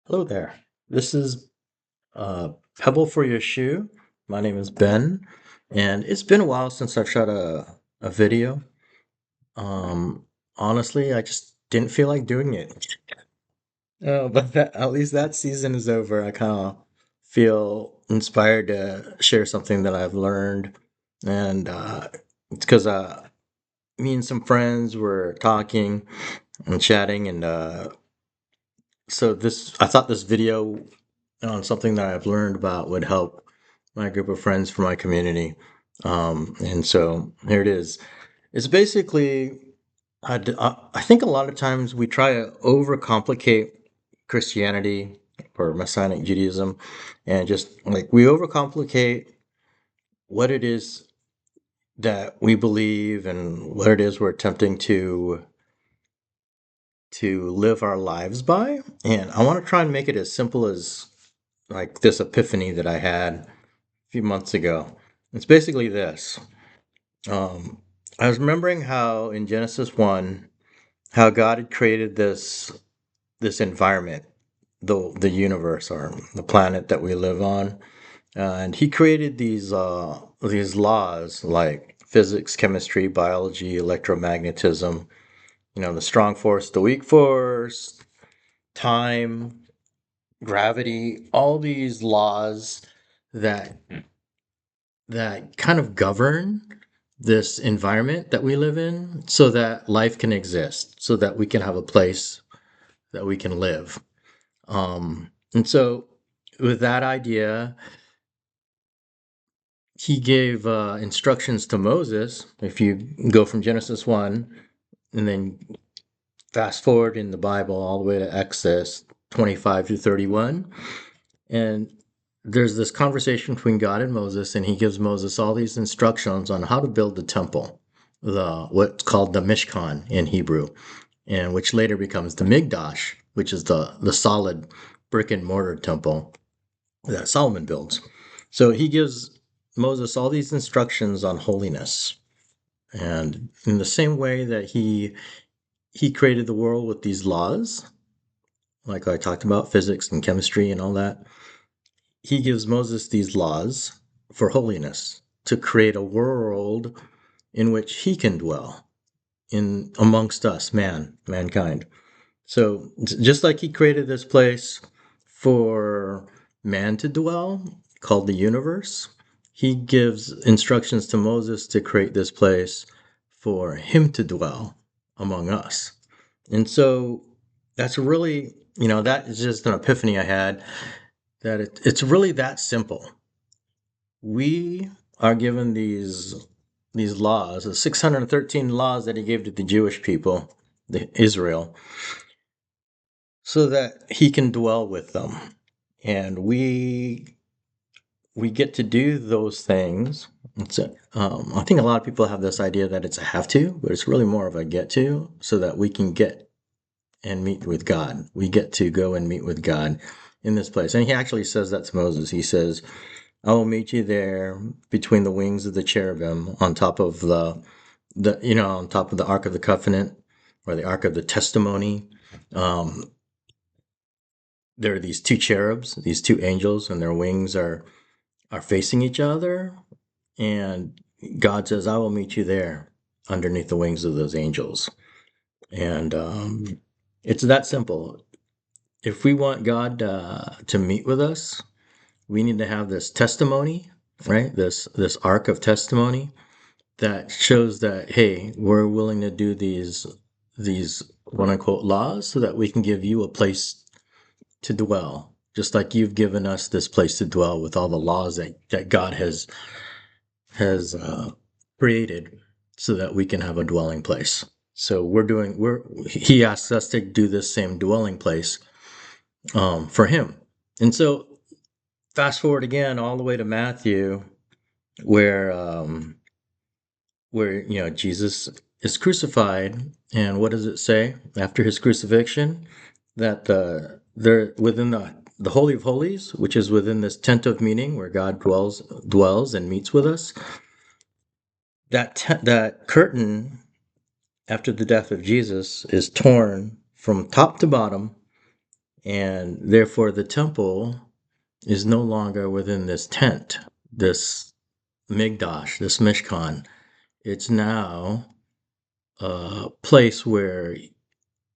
Hello there. This is Pebble for Your Shoe. My name is Ben, and it's been a while since I've shot a video. Um, Honestly, I just didn't feel like doing it. But at least that season is over. I kind of feel inspired to share something that I've learned, and it's because me and some friends were talking and chatting, and so this I thought this video on something that I've learned about would help my group of friends for my community. And so here it is. It's basically, I think a lot of times we try to overcomplicate Christianity or Messianic Judaism, and just like we overcomplicate what it is that we believe and what it is we're attempting to live our lives by. And I want to try and make it as simple as like this epiphany that I had a few months ago. It's basically this. Um, I was remembering how in Genesis 1, how God had created this environment, the universe or the planet that we live on, and He created these laws like physics, chemistry, biology, electromagnetism. The strong force, the weak force, time, gravity, all these laws that that kind of govern this environment that we live in so that life can exist, so that we can have a place that we can live. And so, with that idea, he gave instructions to Moses. If you go from Genesis 1 and then fast forward in the Bible all the way to Exodus 25 to 31, and there's this conversation between God and Moses, and he gives Moses all these instructions on how to build the temple, the what's called the Mishkan in Hebrew, and which later becomes the Migdash, which is the solid brick and mortar temple that Solomon builds. So he gives Moses all these instructions on holiness. And in the same way that he created the world with these laws, like I talked about, physics and chemistry and all that, he gives Moses these laws for holiness to create a world in which he can dwell in amongst us, mankind. So just like he created this place for man to dwell, called the universe, he gives instructions to Moses to create this place for him to dwell among us. And so that's really, that is just an epiphany I had that it's really that simple. We are given these laws, the 613 laws that he gave to the Jewish people, the Israel, so that he can dwell with them. And we get to do those things. I think a lot of people have this idea that it's a have to, but it's really more of a get to, so that we can get and meet with God. We get to go and meet with God in this place. And he actually says that to Moses. He says, I will meet you there between the wings of the cherubim on top of on top of the Ark of the Covenant or the Ark of the Testimony. Um, there are these two cherubs, these two angels, and their wings are facing each other. And God says, I will meet you there underneath the wings of those angels. And it's that simple. If we want God to meet with us, we need to have this testimony, right? This ark of testimony that shows that, hey, we're willing to do these quote unquote laws so that we can give you a place to dwell, just like you've given us this place to dwell with all the laws that God has created so that we can have a dwelling place. So he asks us to do this same dwelling place for him. And so fast forward again all the way to Matthew, where Jesus is crucified, and what does it say after his crucifixion? That they're within the Holy of Holies, which is within this tent of meeting where God dwells and meets with us. That curtain after the death of Jesus is torn from top to bottom, And therefore, the temple is no longer within this tent, this Migdash, this Mishkan. It's now a place where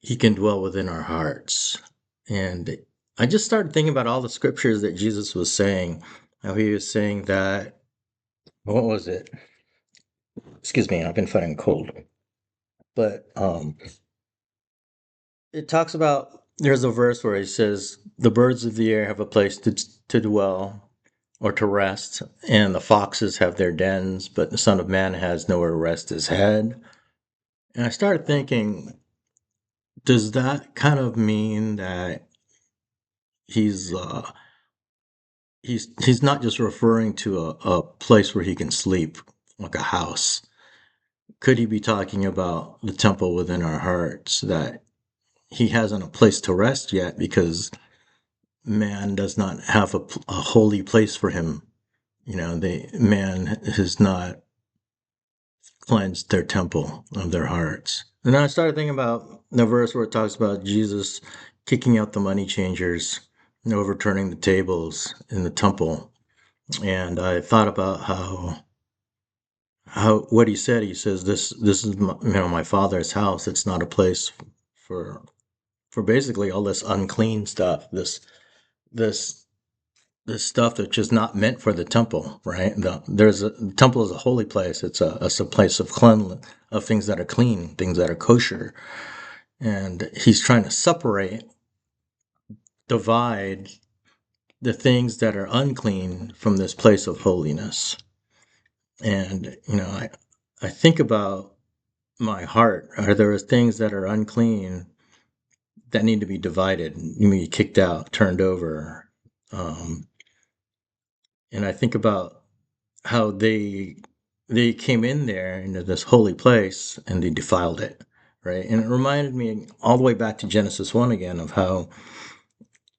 he can dwell within our hearts. And I just started thinking about all the scriptures that Jesus was saying. How he was saying that, what was it? Excuse me, I've been fighting a cold. But it talks about, there's a verse where he says, the birds of the air have a place to dwell or to rest, and the foxes have their dens, but the Son of Man has nowhere to rest his head. And I started thinking, does that kind of mean that he's he's not just referring to a place where he can sleep, like a house? Could he be talking about the temple within our hearts, that he hasn't a place to rest yet because man does not have a holy place for him? Man has not cleansed their temple of their hearts. And then I started thinking about the verse where it talks about Jesus kicking out the money changers and overturning the tables in the temple. And I thought about how what he said. He says, this is my Father's house. It's not a place for basically all this unclean stuff, this this stuff that's just not meant for the temple, right? The temple is a holy place. It's a place of cleanliness, of things that are clean, things that are kosher. And he's trying to separate, divide the things that are unclean from this place of holiness. And I think about my heart. Are there things that are unclean that need to be divided, need to be kicked out, turned over? And I think about how they came in there into this holy place and they defiled it, right? And it reminded me all the way back to Genesis 1 again, of how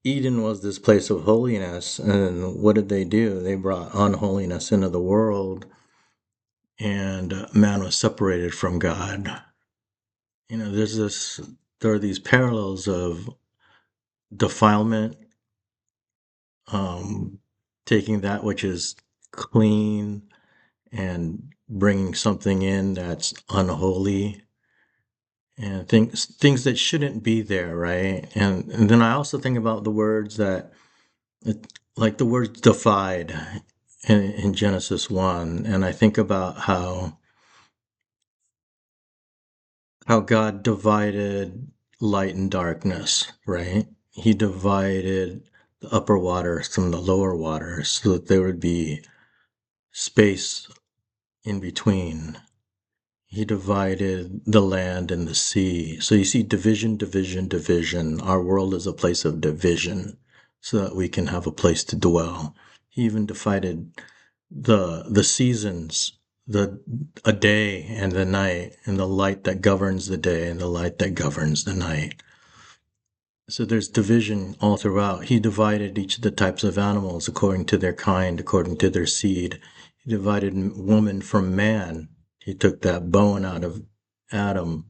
Eden was this place of holiness, and what did they do? They brought unholiness into the world, and man was separated from God. There are these parallels of defilement, um, taking that which is clean and bringing something in that's unholy, and things that shouldn't be there, right? And then I also think about the words like the words defied in Genesis 1, and I think about how God divided light and darkness, right? He divided the upper waters from the lower waters so that there would be space in between. He divided the land and the sea. So you see division, division, division. Our world is a place of division so that we can have a place to dwell. He even divided the seasons, a day and the night, and the light that governs the day and the light that governs the night. So there's division all throughout. He divided each of the types of animals according to their kind, according to their seed. He divided woman from man. He took that bone out of Adam.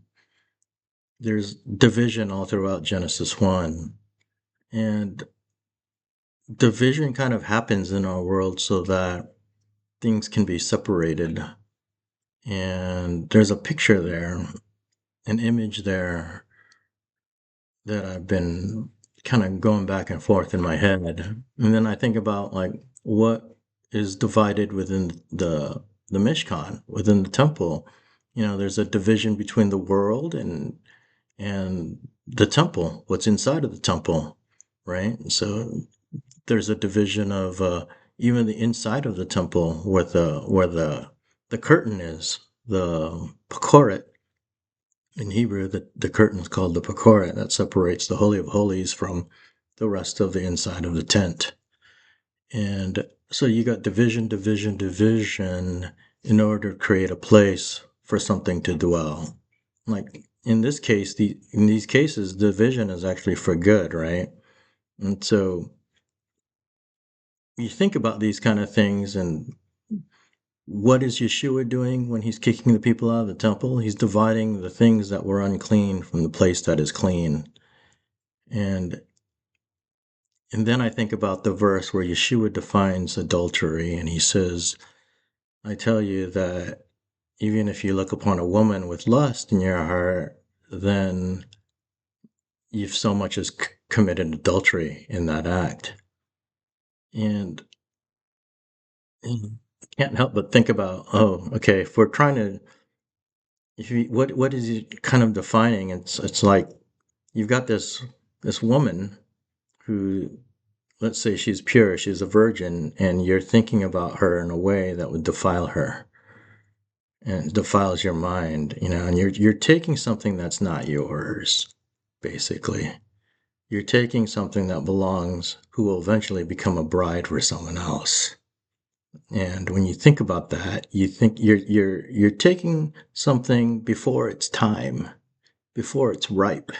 There's division all throughout Genesis 1. And division kind of happens in our world so that things can be separated. And there's a picture there, an image there, that I've been kind of going back and forth in my head. And then I think about, like, what is divided within the Mishkan, within the temple. There's a division between the world and the temple, what's inside of the temple, right? So there's a division of even the inside of the temple, where the curtain is, the pakoret. In Hebrew, the curtain is called the pakoret, that separates the Holy of Holies from the rest of the inside of the tent. And so you got division, division, division in order to create a place for something to dwell. Like in this case, in these cases, division is actually for good, right? And so you think about these kind of things, and what is Yeshua doing when he's kicking the people out of the temple? He's dividing the things that were unclean from the place that is clean. And And then I think about the verse where Yeshua defines adultery, and he says, I tell you that even if you look upon a woman with lust in your heart, then you've so much as committed adultery in that act. And you can't help but think about, oh, okay, if we're trying to, if you, what is it kind of defining? It's like you've got this woman who, let's say she's pure, she's a virgin, and you're thinking about her in a way that would defile her and defiles your mind, and you're taking something that's not yours, basically. You're taking something that belongs, who will eventually become a bride for someone else. And when you think about that, you think you're taking something before its time, before it's ripe,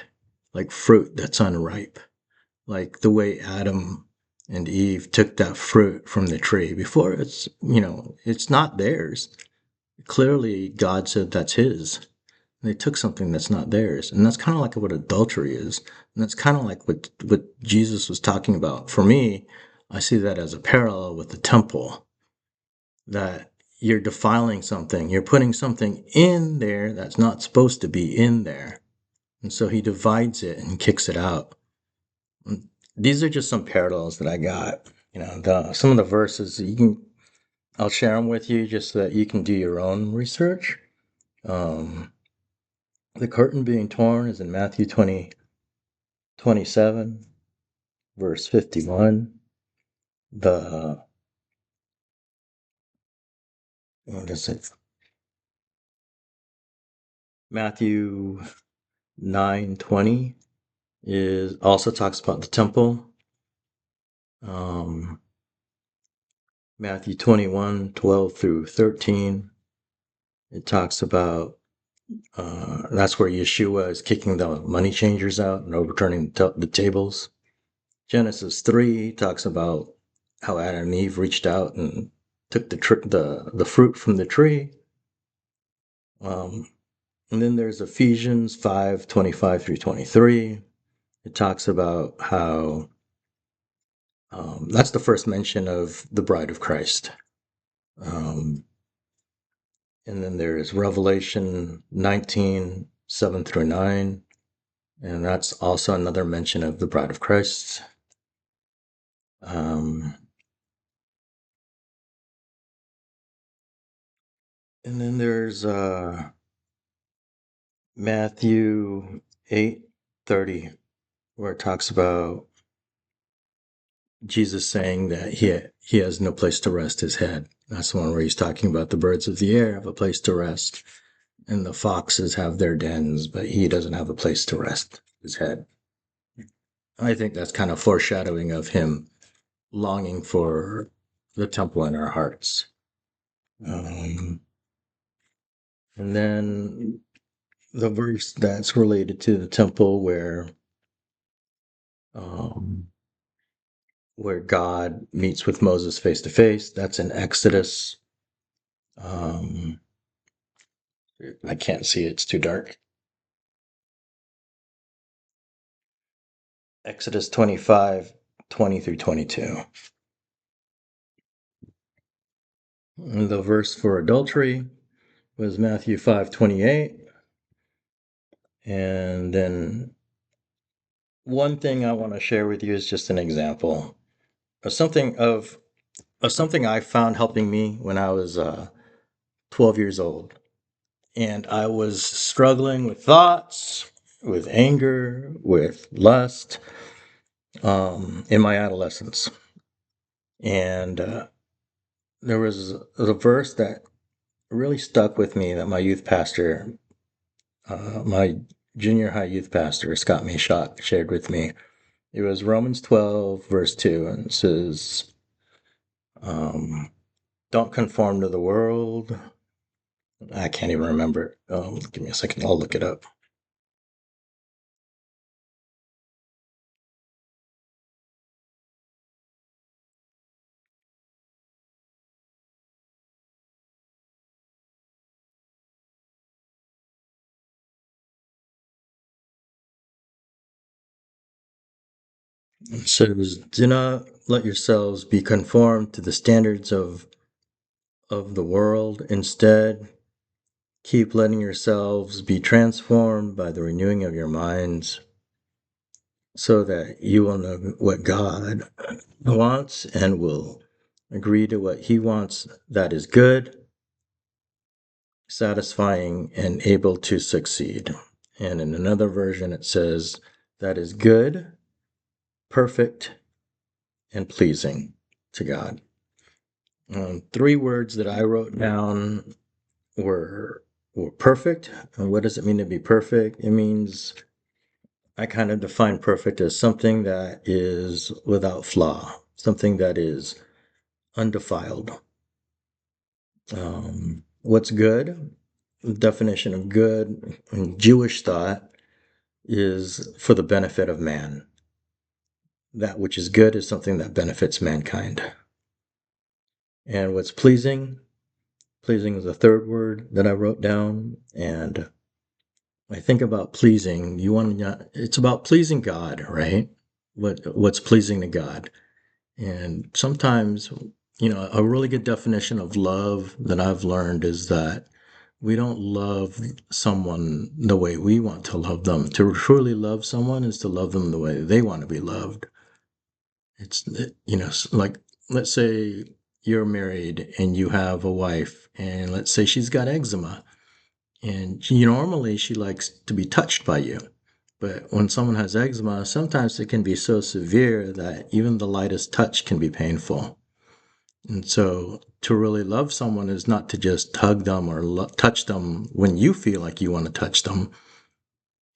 like fruit that's unripe, like the way Adam and Eve took that fruit from the tree before it's not theirs. Clearly, God said that's his. They took something that's not theirs. And that's kind of like what adultery is. And that's kind of like what Jesus was talking about. For me, I see that as a parallel with the temple, that you're defiling something. You're putting something in there that's not supposed to be in there. And so he divides it and kicks it out. These are just some parallels that I got. Some of the verses I'll share them with you just so that you can do your own research. The curtain being torn is in Matthew 27, verse 51. The, what is it? Matthew 9:20 is also talks about the temple. Um, Matthew 21:12 through 13, it talks about that's where Yeshua is kicking the money changers out and overturning the tables. Genesis 3 talks about how Adam and Eve reached out and took the fruit from the tree. And then there's Ephesians 5:25 through 23. It talks about how that's the first mention of the bride of Christ. Um, and then there's Revelation 19:7 through 9. And that's also another mention of the bride of Christ. Um, and then there's Matthew 8:30, where it talks about Jesus saying that he has no place to rest his head. That's the one where he's talking about the birds of the air have a place to rest, and the foxes have their dens, but he doesn't have a place to rest his head. I think that's kind of foreshadowing of him longing for the temple in our hearts. And then the verse that's related to the temple um, where God meets with Moses face to face. That's in Exodus. Um, I can't see it, it's too dark. Exodus 25:20 through 22. And the verse for adultery was Matthew 5:28. And then one thing I want to share with you is just an example of something I found helping me when I was 12 years old. And I was struggling with thoughts, with anger, with lust in my adolescence. And there was a verse that really stuck with me that my youth pastor, my junior high youth pastor, Scott Mayshot, shared with me. It was Romans 12, verse 2, and it says, don't conform to the world. I can't even remember it. Give me a second, I'll look it up. It says, do not let yourselves be conformed to the standards of the world. Instead, keep letting yourselves be transformed by the renewing of your minds so that you will know what God wants and will agree to what He wants that is good, satisfying, and able to succeed. And in another version, it says, that is good, perfect, and pleasing to God. Three words that I wrote down were perfect. And what does it mean to be perfect? It means I kind of define perfect as something that is without flaw, something that is undefiled. What's good? The definition of good in Jewish thought is for the benefit of man. That which is good is something that benefits mankind. And what's pleasing? Pleasing is the third word that I wrote down. And I think about pleasing. It's about pleasing God, right? What's pleasing to God. And sometimes, a really good definition of love that I've learned is that we don't love someone the way we want to love them. To truly love someone is to love them the way they want to be loved. Like, let's say you're married and you have a wife, and let's say she's got eczema, and normally she likes to be touched by you. But when someone has eczema, sometimes it can be so severe that even the lightest touch can be painful. And so to really love someone is not to just hug them or touch them when you feel like you want to touch them.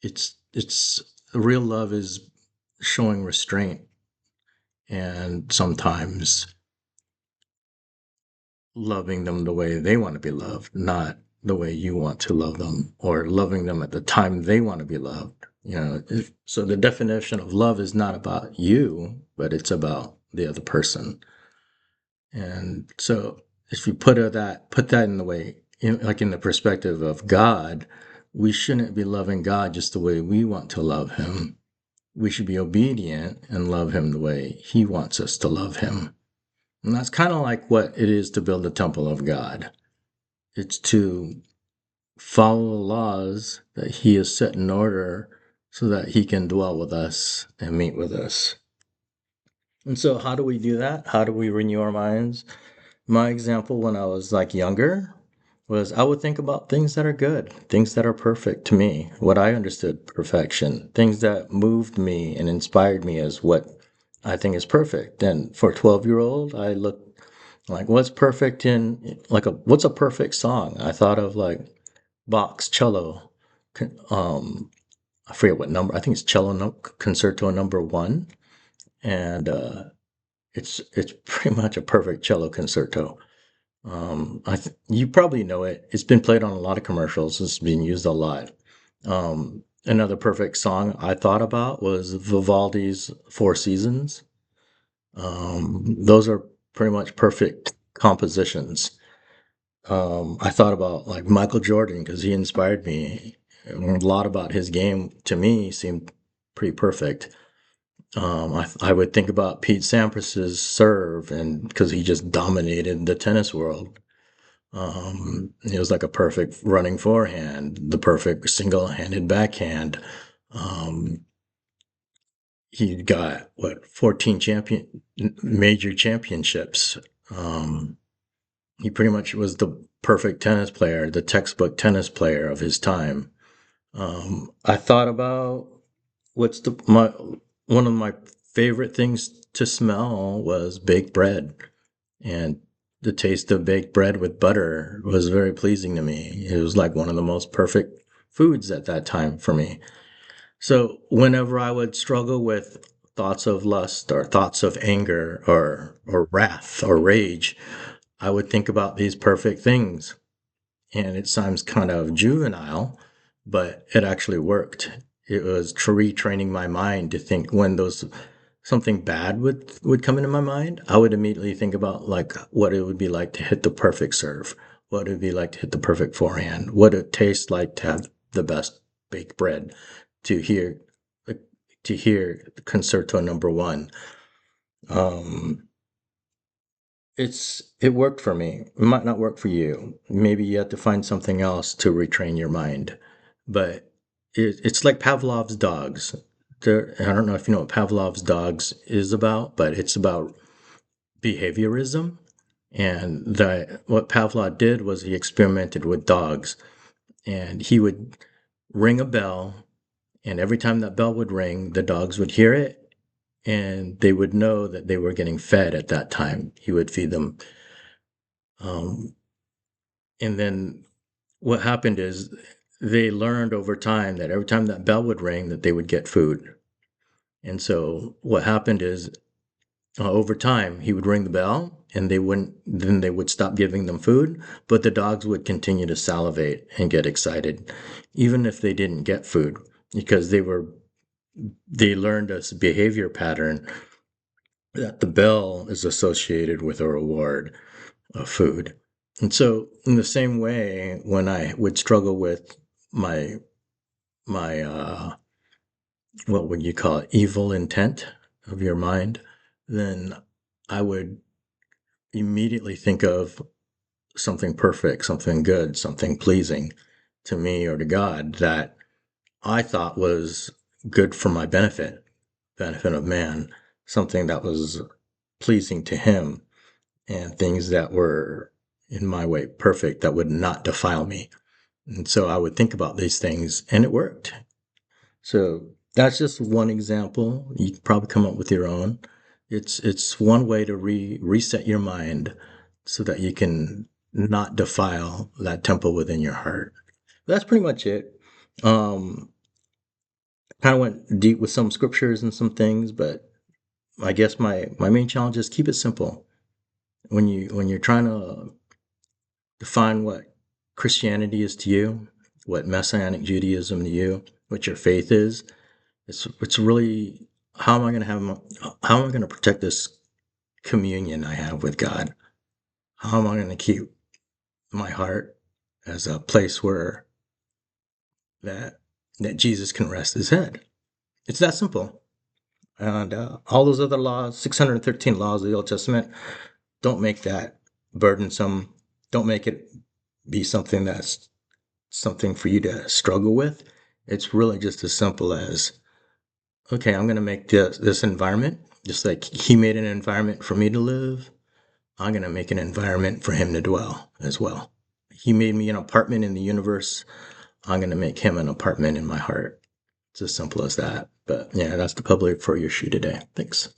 It's real love is showing restraint and sometimes loving them the way they want to be loved, not the way you want to love them, or loving them at the time they want to be loved. So the definition of love is not about you, but it's about the other person. And so if you put that in the way, like in the perspective of God, we shouldn't be loving God just the way we want to love Him. We should be obedient and love Him the way He wants us to love Him. And that's kind of like what it is to build a temple of God. It's to follow the laws that He has set in order so that He can dwell with us and meet with us. And so, how do we do that? How do we renew our minds? My example when I was like younger was I would think about things that are good, things that are perfect to me, what I understood perfection, things that moved me and inspired me as what I think is perfect. And for a 12-year-old, I looked like what's perfect in what's a perfect song? I thought of like Bach's cello, I forget what number. I think it's cello concerto number one, and it's pretty much a perfect cello concerto. You probably know it. It's been played on a lot of commercials. It's been used a lot. Another perfect song I thought about was Vivaldi's Four Seasons. Those are pretty much perfect compositions. I thought about like Michael Jordan because he inspired me. A lot about his game to me seemed pretty perfect. I would think about Pete Sampras's serve, and because he just dominated the tennis world. It was like a perfect running forehand, the perfect single-handed backhand. Um, he got 14 major championships. Um, he pretty much was the perfect tennis player, the textbook tennis player of his time. I thought about what's the my one of my favorite things to smell was baked bread, and the taste of baked bread with butter was very pleasing to me. It was like one of the most perfect foods at that time for me. So whenever I would struggle with thoughts of lust or thoughts of anger or wrath or rage, I would think about these perfect things. And it sounds kind of juvenile, but it actually worked. It was retraining my mind to think when those something bad would come into my mind, I would immediately think about like what it would be like to hit the perfect serve, what it would be like to hit the perfect forehand, what it tastes like to have the best baked bread, to hear to hear Concerto Number 1. Um, it worked for me. It might not work for you. Maybe you have to find something else to retrain your mind. But it's like Pavlov's dogs. I don't know if you know what Pavlov's dogs is about, but it's about behaviorism. And what Pavlov did was he experimented with dogs, and he would ring a bell, and every time that bell would ring, the dogs would hear it, and they would know that they were getting fed at that time. He would feed them. Um, and then what happened is they learned over time that every time that bell would ring, that they would get food. And so what happened is over time, he would ring the bell, and then they would stop giving them food, but the dogs would continue to salivate and get excited, even if they didn't get food, because they learned a behavior pattern that the bell is associated with a reward of food. And so in the same way, when I would struggle with my, my, what would you call it, evil intent of your mind, then I would immediately think of something perfect, something good, something pleasing to me or to God that I thought was good for my benefit of man, something that was pleasing to him, and things that were in my way perfect that would not defile me. And so I would think about these things, and it worked. So that's just one example. You could probably come up with your own. It's one way to reset your mind so that you can not defile that temple within your heart. That's pretty much it. Kind of went deep with some scriptures and some things, but I guess my main challenge is keep it simple. When you're trying to define what Christianity is to you, what Messianic Judaism to you, what your faith is, it's really how am I going to protect this communion I have with God? How am I going to keep my heart as a place where that that Jesus can rest his head? It's that simple. And all those other laws, 613 laws of the Old Testament, don't make that burdensome. Don't make it be something that's something for you to struggle with. It's really just as simple as, okay, I'm going to make this environment, just like he made an environment for me to live, I'm going to make an environment for him to dwell as well. He made me an apartment in the universe. I'm going to make him an apartment in my heart. It's as simple as that. But yeah, that's the public for your shoe today. Thanks.